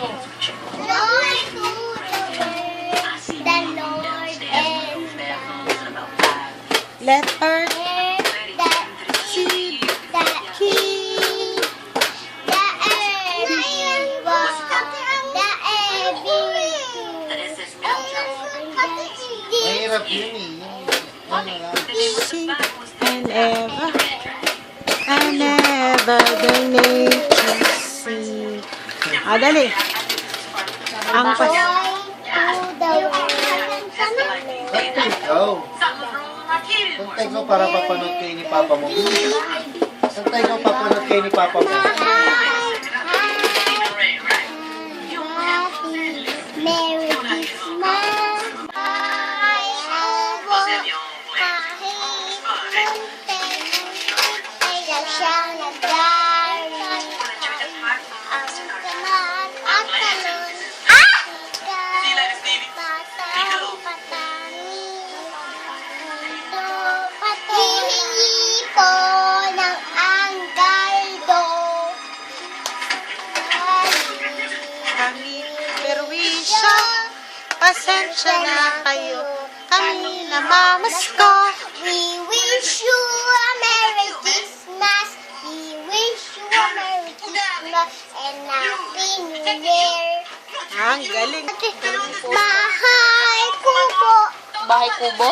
Lord to the Lord and Let earth the sheep, the king, the everyone, the everything. Mahirap yun eh. Ano lang. sing and ever the nature sing. Dali. Ang Joy pas... to the world. Santay ko para papanood kayo ni Papa mo. Santay ko papanood kayo ni Papa mo. Merry Christmas. I kahit muntik ay siyang nagdaroon. Ang kamat at talon. Batang patani. Hihingi ko ng anggaldo. Kami perwisyo, pasensya na kayo. Kami namamasko. We wish you a Merry Christmas. We wish you a Merry Christmas and Happy New Year. Ang galing. Bahay kubo. Bahay kubo?